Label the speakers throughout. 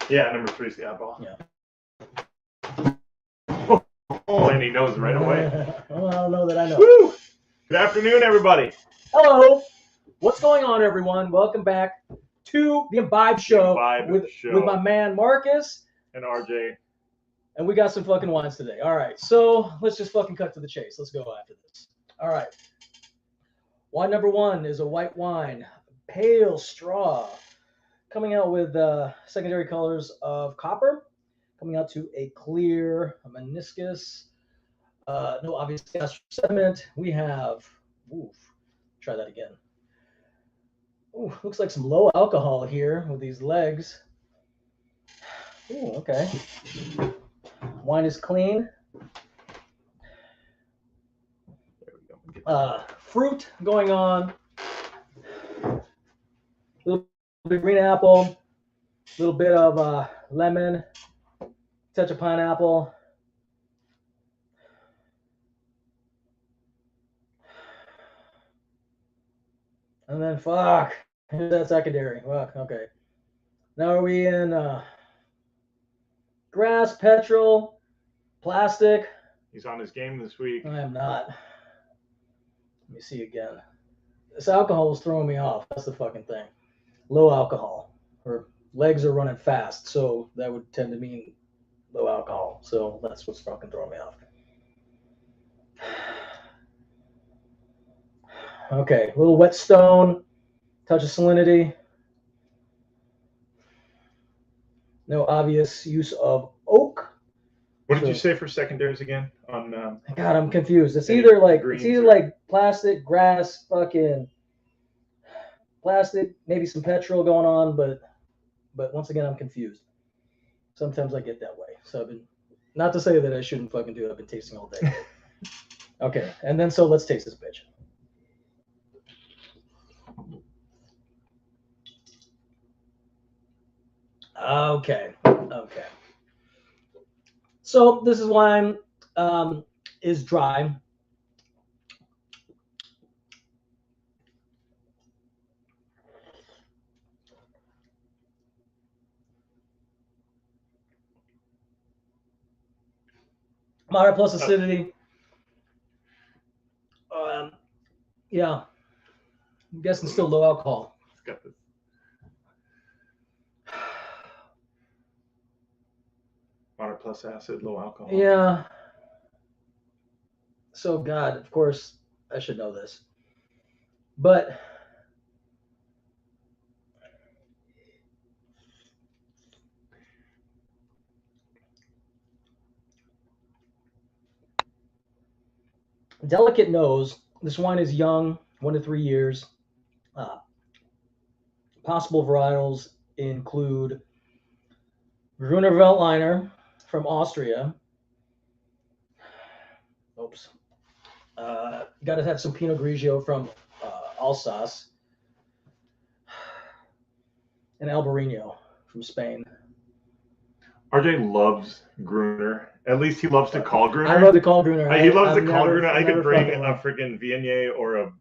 Speaker 1: Yeah, number 3 is the oddball.
Speaker 2: Yeah.
Speaker 1: Oh, and he knows right away.
Speaker 2: Well, I don't know that I know.
Speaker 1: Woo! Good afternoon, everybody.
Speaker 2: Hello. What's going on, everyone? Welcome back to the Imbibe Show, with my man Marcus
Speaker 1: and RJ.
Speaker 2: And we got some fucking wines today. All right, so let's just fucking cut to the chase. Let's go after this. All right. Wine number 1 is a white wine, pale straw, coming out with secondary colors of copper, coming out to a clear meniscus. No obvious gas sediment. We have, try that again. Ooh, looks like some low alcohol here with these legs. Ooh, okay. Wine is clean. Fruit going on. A little bit of green apple, a little bit of lemon, touch of pineapple. And then fuck, here's that secondary. Fuck, okay. Now are we in grass, petrol, plastic?
Speaker 1: He's on his game this week.
Speaker 2: I am not. Let me see again. This alcohol is throwing me off. That's the fucking thing. Low alcohol. Her legs are running fast, so that would tend to mean low alcohol. So that's what's fucking throwing me off. Okay, a little whetstone, touch of salinity. No obvious use of oak.
Speaker 1: What did you say for secondaries again? On
Speaker 2: God, I'm confused. It's either like plastic, grass, fucking plastic, maybe some petrol going on, but once again, I'm confused. Sometimes I get that way. So I've been, not to say that I shouldn't fucking do it. I've been tasting all day. Okay, and then so let's taste this bitch. Okay. So this is wine is dry. Moderate plus acidity. Yeah. I'm guessing still low alcohol.
Speaker 1: It's got this. Moderate plus acid, low alcohol.
Speaker 2: Yeah. So God, of course, I should know this. But delicate nose. This wine is young, 1 to 3 years. Possible varietals include Gruner Veltliner from Austria. Oops. Got to have some Pinot Grigio from Alsace. And Albarino from Spain.
Speaker 1: RJ loves Gruner. At least he loves to call Gruner.
Speaker 2: I love to call Gruner.
Speaker 1: He loves to call Gruner. I could bring a freaking Viognier or a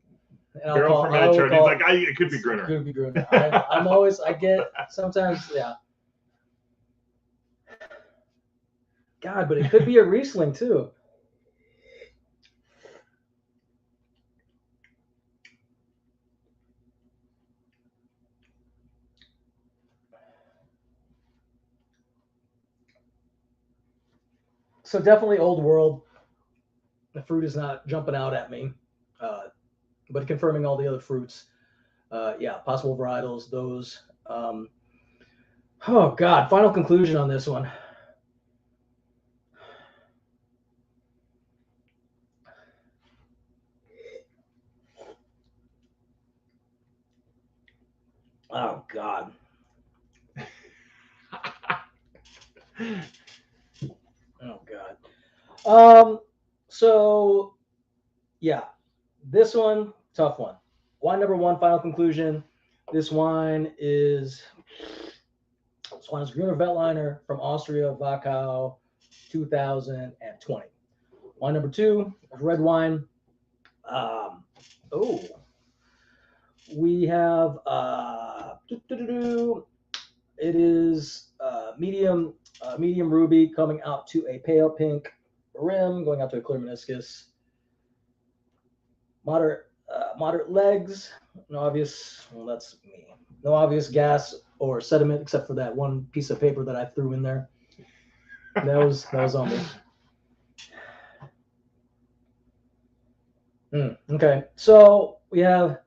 Speaker 1: barrel fermented Chardonnay. He's like, it could be Gruner.
Speaker 2: It could be Gruner. I'm always, I get, sometimes, yeah. God, but it could be a Riesling too. So definitely old world. The fruit is not jumping out at me, but confirming all the other fruits. Yeah, possible varietals, those. Oh God, final conclusion on this one. Oh God. Oh God. So yeah, this one, tough one. Wine number 1, final conclusion. This wine is Gruner Veltliner from Austria, Wachau, 2020. Wine number 2, red wine. We have it is medium ruby coming out to a pale pink rim, going out to a clear meniscus. Moderate legs, no obvious, well, that's me. No obvious gas or sediment except for that one piece of paper that I threw in there. That was on me. Okay, so we have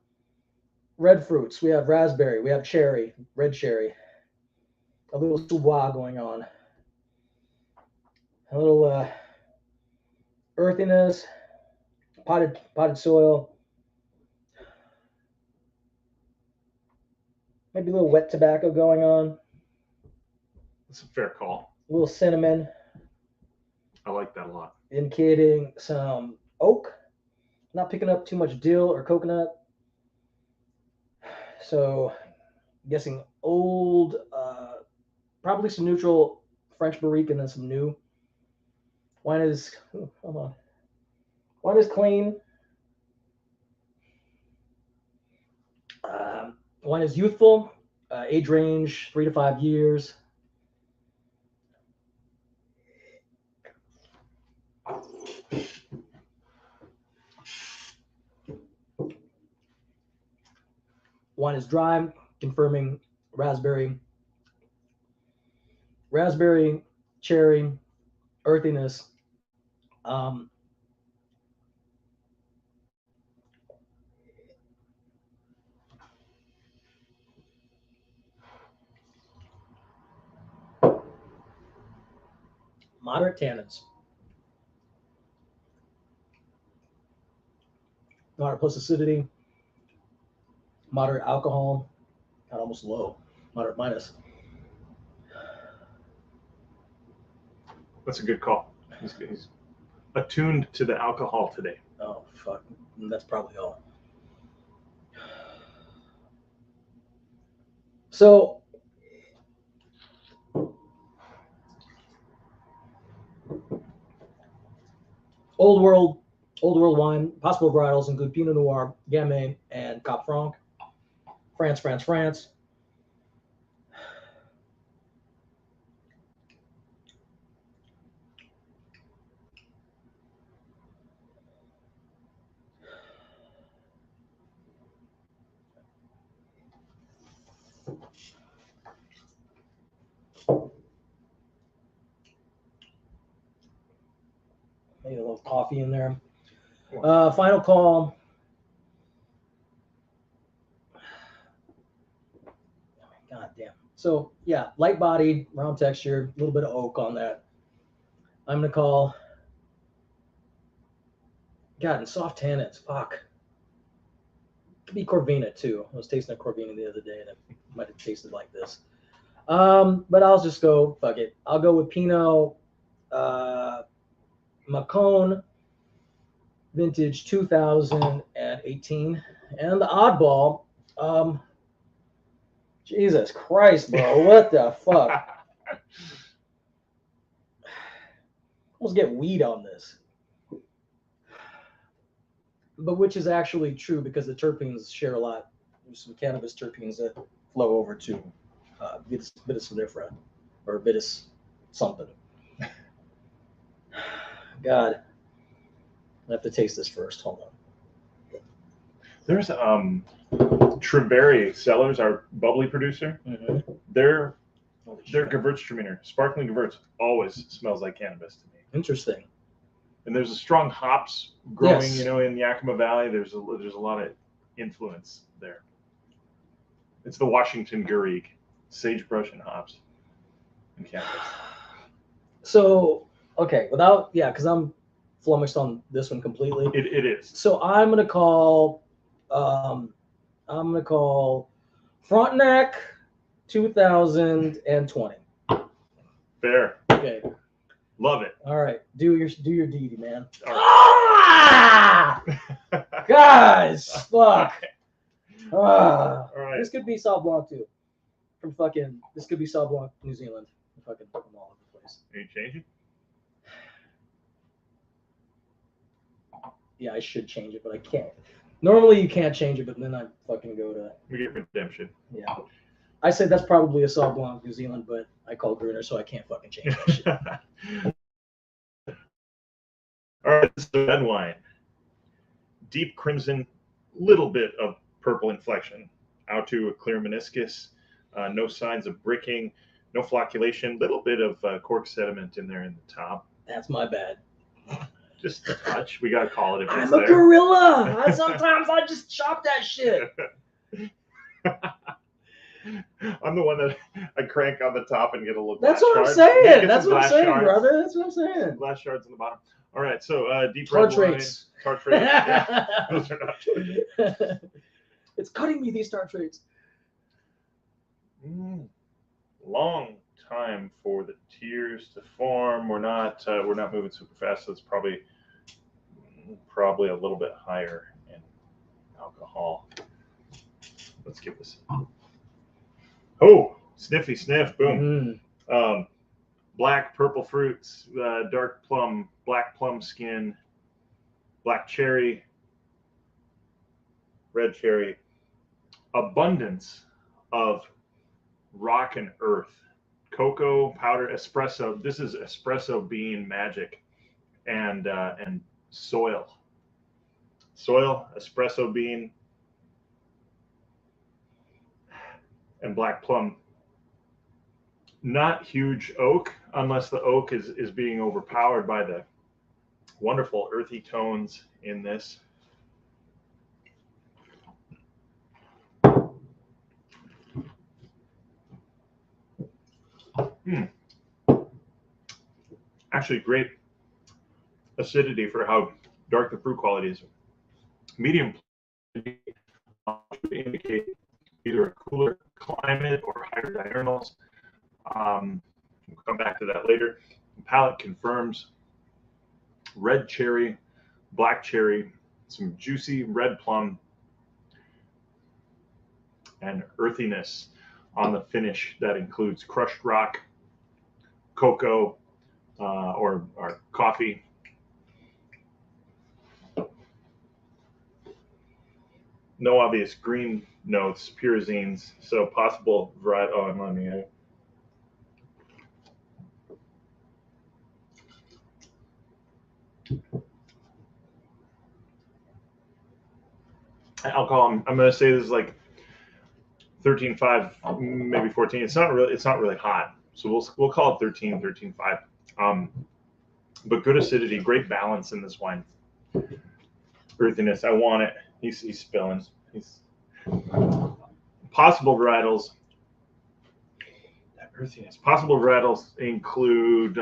Speaker 2: red fruits. We have raspberry. We have cherry, red cherry. A little sous-bois going on. A little earthiness, potted soil. Maybe a little wet tobacco going on.
Speaker 1: That's a fair call.
Speaker 2: A little cinnamon.
Speaker 1: I like that a lot.
Speaker 2: Indicating some oak. Not picking up too much dill or coconut. So, I'm guessing old, probably some neutral French barrique and then some new. Wine is, hold on. Wine is clean. Wine is youthful. Age range 3 to 5 years. Wine is dry, confirming raspberry, cherry, earthiness. Moderate tannins. Moderate plus acidity. Moderate alcohol. Not almost low. Moderate minus.
Speaker 1: That's a good call. He's attuned to the alcohol today.
Speaker 2: Oh, fuck. That's probably all. So, old world wine, possible varietals include Pinot Noir, Gamay, and Cab Franc. France. Maybe a little coffee in there. Final call. God damn. So yeah, light bodied, round texture, a little bit of oak on that. I'm gonna call. God, and soft tannins. Fuck. Could be Corvina too. I was tasting a Corvina the other day and it might have tasted like this. But I'll just go, fuck it. I'll go with Pinot Macon vintage 2018. And the oddball, Jesus Christ, bro. What the fuck? Almost get weed on this. But which is actually true because the terpenes share a lot. There's some cannabis terpenes that flow over to vitis vinifera or vitis something. God, I have to taste this first. Hold on.
Speaker 1: There's Treberry Cellars, our bubbly producer.
Speaker 2: Mm-hmm.
Speaker 1: Their Gewürztraminer, sparkling Gewürz, always smells like cannabis to me.
Speaker 2: Interesting.
Speaker 1: And there's a strong hops growing,
Speaker 2: Yes.
Speaker 1: in Yakima Valley. There's a lot of influence there. It's the Washington Garrigue, sagebrush and hops and cannabis.
Speaker 2: So, okay, because I'm flummoxed on this one completely.
Speaker 1: It is.
Speaker 2: So I'm gonna call Frontenac 2020.
Speaker 1: Fair.
Speaker 2: Okay.
Speaker 1: Love it.
Speaker 2: All right. Do your deedy, man.
Speaker 1: All
Speaker 2: right. Guys, fuck.
Speaker 1: All right.
Speaker 2: This could be Sauv Blanc too. This could be Sauv Blanc, New Zealand. Fucking put them all over the place.
Speaker 1: Are you changing?
Speaker 2: Yeah, I should change it, but I can't. Normally you can't change it, but then I fucking go to.
Speaker 1: We get redemption.
Speaker 2: Yeah. I say that's probably a Sauv Blanc, New Zealand, but I call Gruner, so I can't fucking change that shit.
Speaker 1: All right, this is the red wine. Deep crimson, little bit of purple inflection, out to a clear meniscus, no signs of bricking, no flocculation, little bit of cork sediment in there in the top.
Speaker 2: That's my bad.
Speaker 1: Just a touch. We gotta call it if it's
Speaker 2: I'm a
Speaker 1: there.
Speaker 2: gorilla. Sometimes I just chop that shit.
Speaker 1: I'm the one that I crank on the top and get a little.
Speaker 2: That's
Speaker 1: glass
Speaker 2: what I'm
Speaker 1: shards.
Speaker 2: saying.
Speaker 1: Get
Speaker 2: That's
Speaker 1: some
Speaker 2: what I'm
Speaker 1: glass
Speaker 2: saying,
Speaker 1: shards.
Speaker 2: brother. That's what I'm saying.
Speaker 1: Glass shards on the bottom. All right, so deep red wine.
Speaker 2: Tartrates.
Speaker 1: Tartrates. Yeah, those are not tartrates.
Speaker 2: It's cutting me, these tartrates.
Speaker 1: Long time for the tears to form. We're not moving super fast, so it's probably a little bit higher in alcohol. Let's give this. Oh, sniffy sniff, boom. Black, purple fruits, dark plum, black plum skin, black cherry, red cherry. Abundance of rock and earth, cocoa powder, espresso. This is espresso bean magic, and soil, espresso bean, and black plum. Not huge oak, unless the oak is being overpowered by the wonderful earthy tones in this. Actually, great acidity for how dark the fruit quality is. Medium would indicate either a cooler climate or higher diurnals. We'll come back to that later. The palate confirms red cherry, black cherry, some juicy red plum, and earthiness on the finish that includes crushed rock, cocoa, or coffee. No obvious green notes, pyrazines, so possible variety. Oh, I'm on the alcohol. I'm going to say this is like 13.5, maybe 14. It's not really hot, so we'll call it 13.5. But good acidity, great balance in this wine. Earthiness, I want it. He's spilling. Possible varietals. That earthiness. Possible varietals include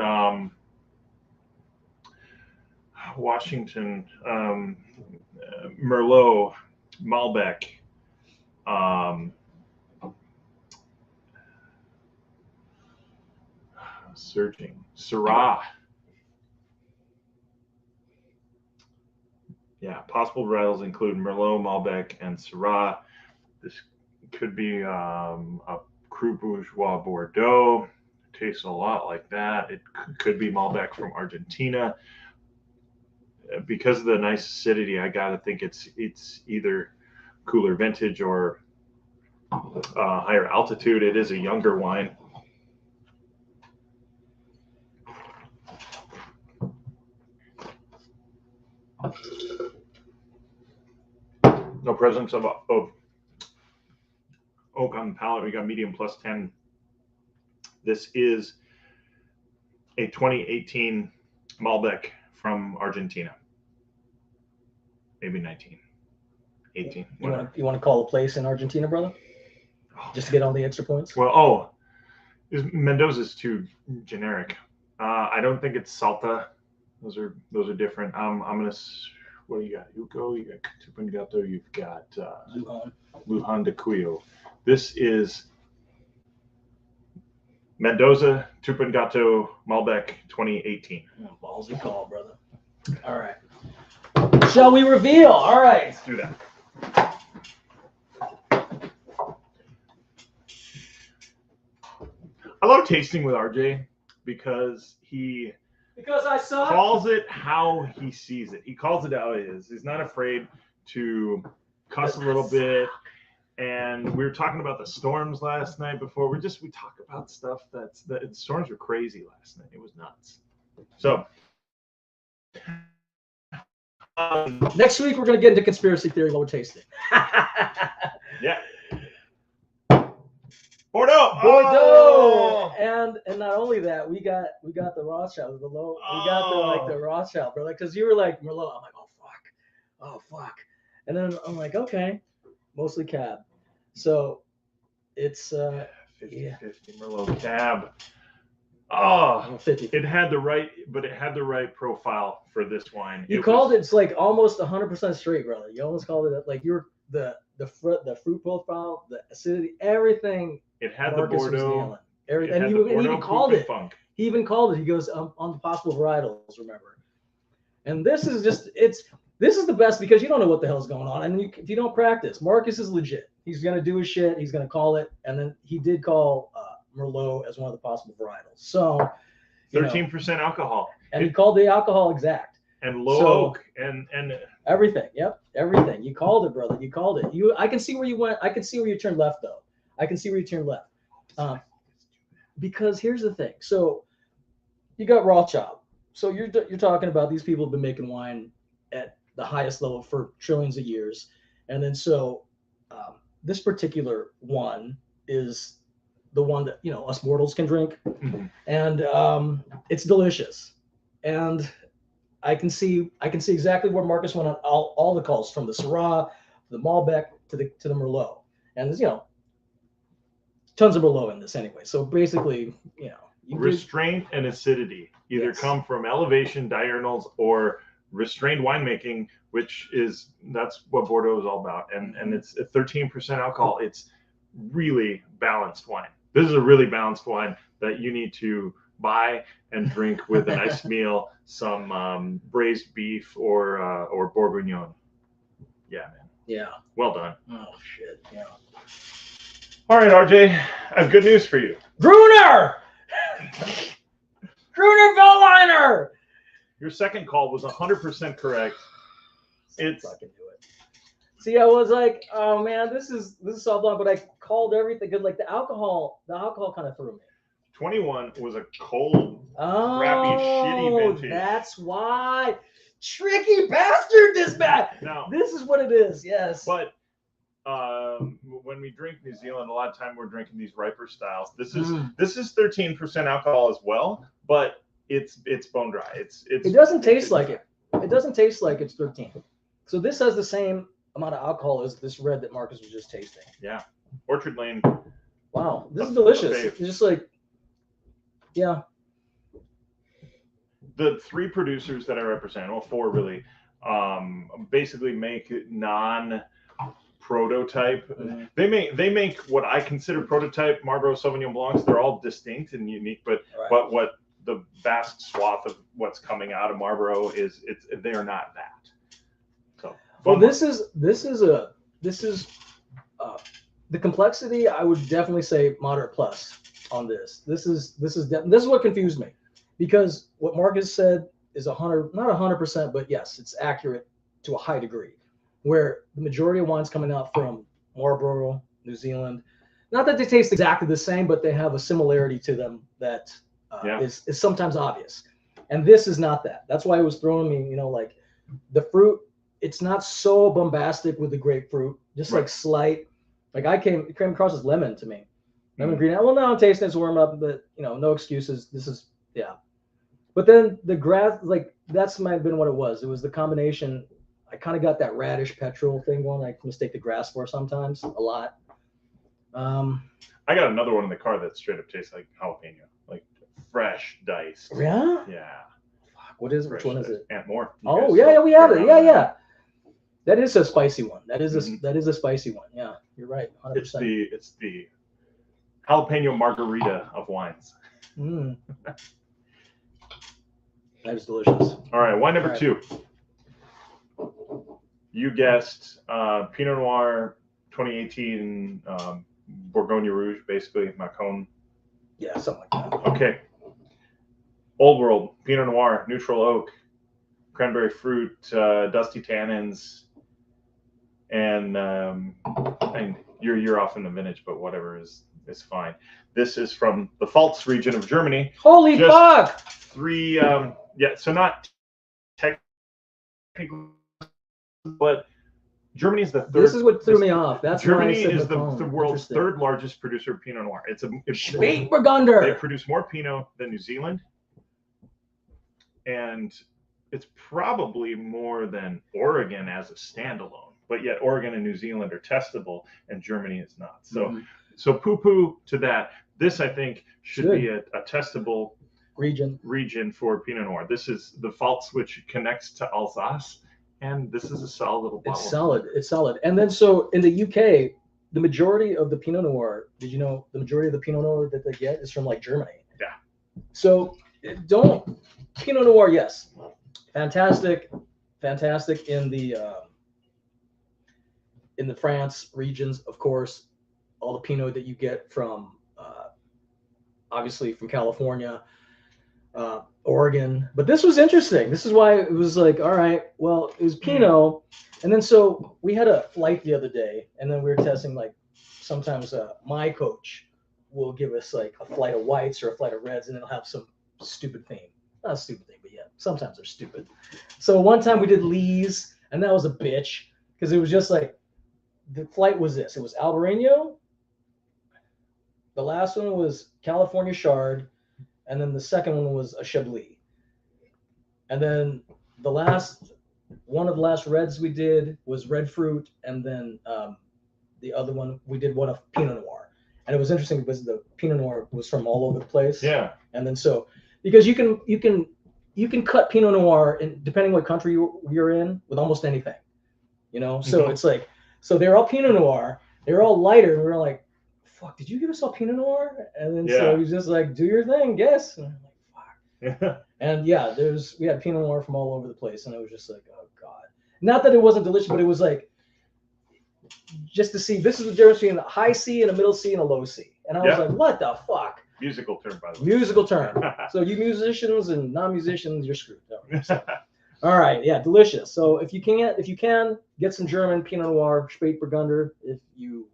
Speaker 1: Washington, Merlot, Malbec, searching, Syrah. Yeah, possible varietals include Merlot, Malbec, and Syrah. This could be a Cru Bourgeois Bordeaux. It tastes a lot like that. It could be Malbec from Argentina. Because of the nice acidity, I gotta think it's either cooler vintage or higher altitude. It is a younger wine. No presence of oak on the palate. We got medium plus 10. This is a 2018 Malbec from Argentina. Maybe 19, 18.
Speaker 2: You want to call a place in Argentina, brother? Just to get all the extra points?
Speaker 1: Well, Mendoza's too generic. I don't think it's Salta. Those are different. I'm gonna. What do you got? Uco, you got Tupungato, you've got Lujan de Cuyo. This is Mendoza Tupungato Malbec 2018.
Speaker 2: Ballsy call, brother. All right. Shall we reveal? All right.
Speaker 1: Let's do that. I love tasting with RJ because
Speaker 2: I suck.
Speaker 1: calls it how he sees it. He calls it how it is. He's not afraid to cuss a little bit And we were talking about the storms last night before. We talk about stuff the storms were crazy last night. It was nuts. So
Speaker 2: next week we're gonna get into conspiracy theory while we're tasting.
Speaker 1: yeah. Bordeaux.
Speaker 2: Bordeaux. And not only that, we got the Rothschild, we got the Rothschild, brother. Because you were like Merlot. I'm like, oh fuck. And then I'm like, okay, mostly cab. So it's
Speaker 1: 50-50 Merlot cab. Oh,
Speaker 2: 50.
Speaker 1: it had the right profile for this wine.
Speaker 2: You called it. It's like almost 100% straight, brother. You almost called it like you're the fruit profile, the acidity, everything.
Speaker 1: It had
Speaker 2: Marcus
Speaker 1: the Bordeaux.
Speaker 2: And he even called it. Funk. He even called it. He goes on the possible varietals. Remember, and this is the best because you don't know what the hell's going on, and if you don't practice, Marcus is legit. He's gonna do his shit. He's gonna call it, and then he did call Merlot as one of the possible varietals. So
Speaker 1: 13% alcohol,
Speaker 2: and he called the alcohol exact
Speaker 1: and low oak and
Speaker 2: everything. Yep, everything. You called it, brother. You called it. I can see where you went. I can see where you turned left, though. I can see where you turned left. Because here's the thing. So you got Rothschild. So you're talking about these people have been making wine at the highest level for trillions of years, and then this particular one is the one that us mortals can drink, and it's delicious. And I can see exactly where Marcus went on all the calls, from the Syrah, the Malbec to the Merlot, and there's tons of Merlot in this anyway. So basically,
Speaker 1: restraint and acidity either come from elevation diurnals or restrained winemaking, that's what Bordeaux is all about. And it's a 13% alcohol. It's really balanced wine. This is a really balanced wine that you need to buy and drink with a nice meal, some braised beef or bourguignon. Yeah, man.
Speaker 2: Yeah.
Speaker 1: Well done.
Speaker 2: Oh shit. Yeah.
Speaker 1: All right, RJ, I have good news for you.
Speaker 2: Gruner Veltliner.
Speaker 1: Your second call was 100% correct. It's
Speaker 2: fucking do it. See, I was like, oh man, this is all done, but I called everything good. Like the alcohol kind of threw me.
Speaker 1: 21 was a cold, crappy, shitty vintage.
Speaker 2: That's why. Tricky bastard, this bad.
Speaker 1: Now,
Speaker 2: this is what it is. Yes.
Speaker 1: But when we drink New Zealand, a lot of time we're drinking these riper styles. This is 13% alcohol as well, but it's bone dry. It
Speaker 2: doesn't taste like it. It doesn't taste like it's 13. So this has the same amount of alcohol as this red that Marcus was just tasting.
Speaker 1: Yeah. Orchard Lane.
Speaker 2: Wow, this is delicious. It's just like, yeah.
Speaker 1: The three producers that I represent, well, four really, basically make non-prototype.
Speaker 2: Mm-hmm.
Speaker 1: They make what I consider prototype Marlborough Sauvignon Blancs. They're all distinct and unique, but what the vast swath of what's coming out of Marlborough they are not that. So,
Speaker 2: well, this is the complexity. I would definitely say moderate plus on this. This is what confused me, because what Marcus said is not 100%, but yes, it's accurate to a high degree. Where the majority of wines coming out from Marlborough, New Zealand, not that they taste exactly the same, but they have a similarity to them that is sometimes obvious. And this is not that. That's why it was throwing me, like the fruit, it's not so bombastic with the grapefruit, just like slight. Like it came across as lemon to me. Lemon green. Well, now I'm tasting it's warm up, but no excuses. This is, But then the grass, like that's might have been what it was. It was the combination. I kind of got that radish petrol thing going. I mistake the grass for sometimes a lot.
Speaker 1: I got another one in the car that straight up tastes like jalapeno, like fresh diced.
Speaker 2: Yeah.
Speaker 1: Yeah.
Speaker 2: Fuck, what is it? Which one is it?
Speaker 1: Aunt Moore.
Speaker 2: Oh yeah, we have it. Yeah. That is a spicy one. That is a spicy one. Yeah, you're right. 100%.
Speaker 1: It's the jalapeno margarita of wines.
Speaker 2: That is delicious.
Speaker 1: All right, wine number 2. You guessed Pinot Noir 2018 Bourgogne Rouge, basically Macon.
Speaker 2: Yeah, something like that.
Speaker 1: Okay. Old World Pinot Noir, neutral oak, cranberry fruit, dusty tannins, and you're off in the vintage, but whatever is fine. This is from the Pfalz region of Germany.
Speaker 2: Holy
Speaker 1: Just
Speaker 2: fuck!
Speaker 1: 3, yeah, so not technically, but Germany is the third.
Speaker 2: This is what threw me off. That's
Speaker 1: Germany
Speaker 2: why I said
Speaker 1: is the
Speaker 2: Macron.
Speaker 1: world's
Speaker 2: Interesting.
Speaker 1: third largest producer of Pinot Noir. It's They
Speaker 2: Spätburgunder.
Speaker 1: produce more Pinot than New Zealand, and it's probably more than Oregon as a standalone. But yet Oregon and New Zealand are testable, and Germany is not. So, so poo-poo to that. This, I think, should be a testable region for Pinot Noir. This is the Pfalz, which connects to Alsace, and this is a solid little bottle.
Speaker 2: It's solid. It's solid. And then so in the UK, the majority of the Pinot Noir, did you know the majority of the Pinot Noir that they get is from like Germany?
Speaker 1: Yeah.
Speaker 2: So Pinot Noir, yes, fantastic in the France regions, of course, all the Pinot that you get from obviously from California, Oregon. But this was interesting. This is why it was like, all right, well, it was Pinot. And then so we had a flight the other day, and then we were testing, like, sometimes my coach will give us like a flight of whites or a flight of reds, and it'll have some stupid theme. Not a stupid thing, but yeah, sometimes they're stupid. So one time we did Lee's, and that was a bitch, because it was just like, the flight was this. It was Albarino. The last one was California Chard, and then the second one was a Chablis. And then one of the last reds we did was red fruit, and then the other one we did one of Pinot Noir. And it was interesting because the Pinot Noir was from all over the place.
Speaker 1: Yeah.
Speaker 2: And then so because you can cut Pinot Noir in, depending what country you're in, with almost anything, you know. So it's like, so they're all Pinot Noir, they're all lighter, and we were like, fuck, did you give us all Pinot Noir? And then so he's just like, do your thing, guess. And I'm like, fuck.
Speaker 1: Yeah.
Speaker 2: And yeah, we had Pinot Noir from all over the place, and it was just like, oh god. Not that it wasn't delicious, but it was like, just to see, this is the difference between a high C and a middle C and a low C. And I was like, what the fuck?
Speaker 1: Musical term, by the way.
Speaker 2: Musical term. So you musicians and non-musicians, you're screwed. All right, yeah, delicious. So if you can get some German Pinot Noir, Spätburgunder, if you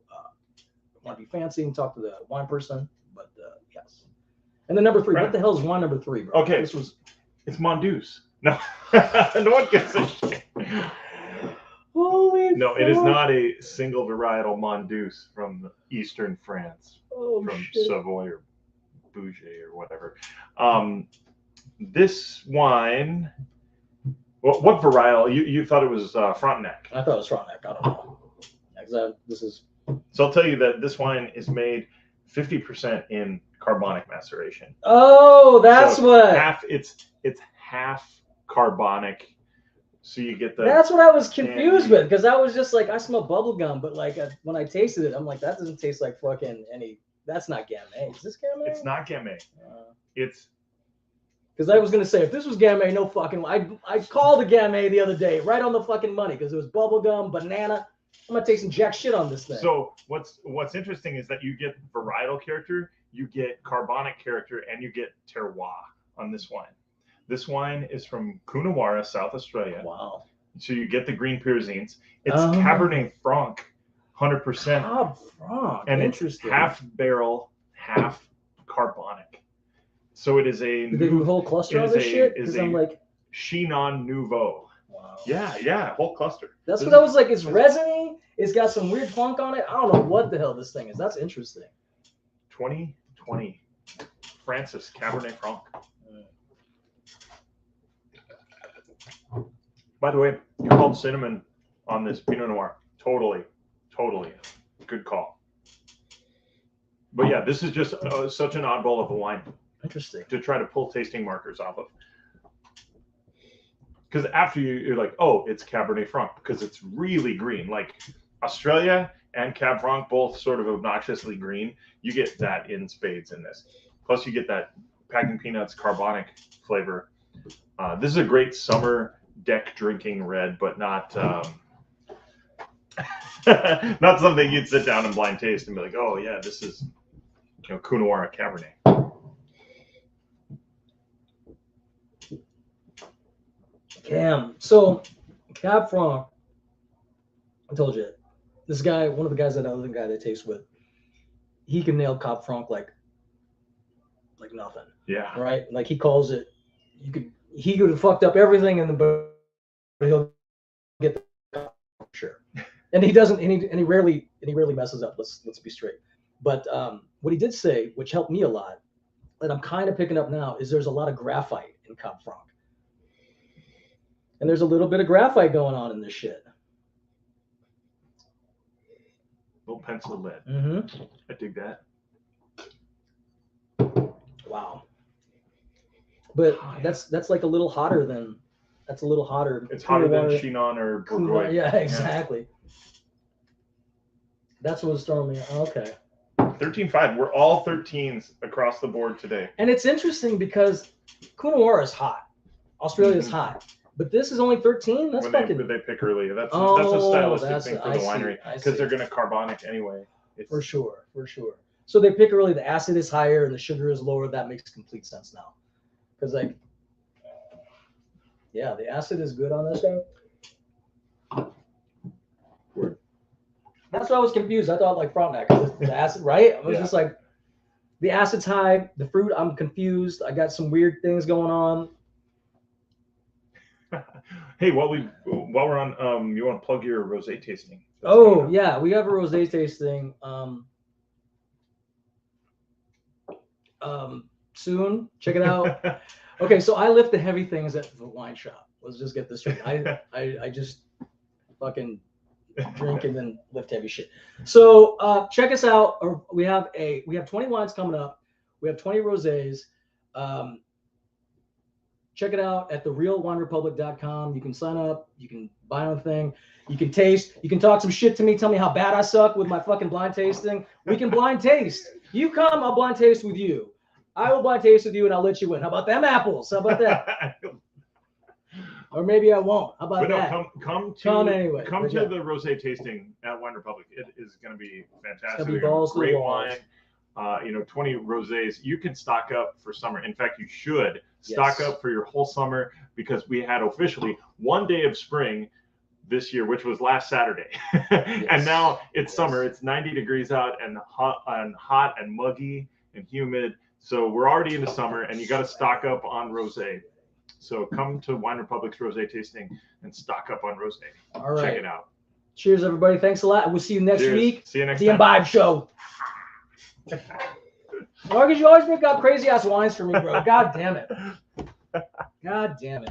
Speaker 2: want to be fancy and talk to the wine person. But yes. And then number 3. What the hell is wine number 3, bro?
Speaker 1: Okay, it's Mondeuse. No, no one gets a shit.
Speaker 2: Holy
Speaker 1: no, it is not a single varietal Mondeuse from Eastern France, from Savoy or Bouger or whatever. This wine, what varietal? You thought it was Frontenac?
Speaker 2: I thought it was Frontenac. I don't know.
Speaker 1: So I'll tell you that this wine is made 50% in carbonic maceration.
Speaker 2: Oh, that's
Speaker 1: so
Speaker 2: what.
Speaker 1: It's half carbonic. So you get the.
Speaker 2: That's what I was confused with, because I was just like, I smell bubble gum, but like when I tasted it, I'm like, that doesn't taste like fucking any. That's not Gamay. Is this Gamay?
Speaker 1: It's not Gamay. It's.
Speaker 2: Because I was gonna say, if this was Gamay, no fucking. I called a Gamay the other day, right on the fucking money, because it was bubble gum, banana. I'm not tasting jack shit on this thing.
Speaker 1: So what's interesting is that you get varietal character, you get carbonic character, and you get terroir on this wine. This wine is from Coonawarra, South Australia.
Speaker 2: Wow.
Speaker 1: So you get the green Pyrzines. It's Cabernet Franc, 100%.
Speaker 2: Cab Franc.
Speaker 1: And
Speaker 2: interesting.
Speaker 1: It's half barrel, half carbonic. So it is a.
Speaker 2: Did they do a whole cluster of this shit? Because I'm like.
Speaker 1: Chinon Nouveau. Wow. Yeah, whole cluster.
Speaker 2: That's what I was like. It's resiny. It's got some weird funk on it. I don't know what the hell this thing is. That's interesting.
Speaker 1: 2020. Francis Cabernet Franc. By the way, you called cinnamon on this Pinot Noir. Totally. Good call. But yeah, this is just such an oddball of a wine.
Speaker 2: Interesting.
Speaker 1: To try to pull tasting markers off of. Because after you're like, oh, it's Cabernet Franc, because it's really green. Like Australia and Cab Franc, both sort of obnoxiously green. You get that in spades in this. Plus you get that packing peanuts carbonic flavor. This is a great summer deck drinking red, but not not something you'd sit down and blind taste and be like, oh yeah, this is Coonawarra Cabernet.
Speaker 2: Damn. So Cab Franc, I told you, This guy, one of the guys that other guy that I taste with, he can nail Cab Franc like nothing.
Speaker 1: Yeah.
Speaker 2: Right? Like he calls it. He could have fucked up everything in the book, but he'll get the sure. And he doesn't. And he rarely messes up. Let's be straight. But what he did say, which helped me a lot, that I'm kind of picking up now, is there's a lot of graphite in Cab Franc. And there's a little bit of graphite going on in this shit.
Speaker 1: Little pencil lead.
Speaker 2: Mm-hmm.
Speaker 1: I dig that.
Speaker 2: Wow. But that's like a little hotter than. That's a little hotter.
Speaker 1: It's hotter than Chinon or Bourgogne.
Speaker 2: Yeah, exactly. Yeah. That's what was throwing me. Okay.
Speaker 1: 13.5. We're all 13s across the board today.
Speaker 2: And it's interesting because Coonawarra is hot. Australia is hot. But this is only 13? That's fucking...
Speaker 1: They pick early. That's a stylistic thing for the winery. Because they're going to carbonic anyway.
Speaker 2: For sure. So they pick early. The acid is higher and the sugar is lower. That makes complete sense now. Because, like... Yeah, the acid is good on this thing. That's why I was confused. I thought like Frontenac, the acid, right? I was just like, the acid's high, the fruit, I'm confused. I got some weird things going on.
Speaker 1: Hey, while we're on, you want to plug your rosé tasting?
Speaker 2: Oh yeah, we have a rosé tasting. Soon. Check it out. Okay, so I lift the heavy things at the wine shop. Let's just get this straight. I just fucking drink and then lift heavy shit. So check us out. We have 20 wines coming up. We have 20 rosés. Check it out at therealwinerepublic.com. You can sign up. You can buy on thing. You can taste. You can talk some shit to me. Tell me how bad I suck with my fucking blind tasting. We can blind taste. You come, I'll blind taste with you. I will blind taste with you and I'll let you win. How about them apples? How about that? Or maybe I won't. How about that?
Speaker 1: Come to the rosé tasting at Wine Republic. It is going to be fantastic.
Speaker 2: It's gonna be
Speaker 1: great wine. 20 rosés. You can stock up for summer. In fact, you should stock up for your whole summer because we had officially one day of spring this year, which was last Saturday. And now it's summer. It's 90 degrees out and hot and muggy and humid. So we're already into summer and you got to stock up on rosé. So come to Wine Republic's rosé tasting and stock up on rosé.
Speaker 2: All right.
Speaker 1: Check it out.
Speaker 2: Cheers, everybody. Thanks a lot. We'll see you next week.
Speaker 1: See you next
Speaker 2: time.
Speaker 1: The
Speaker 2: Imbibe Show. Marcus, you always pick up crazy ass wines for me, bro. God damn it. God damn it.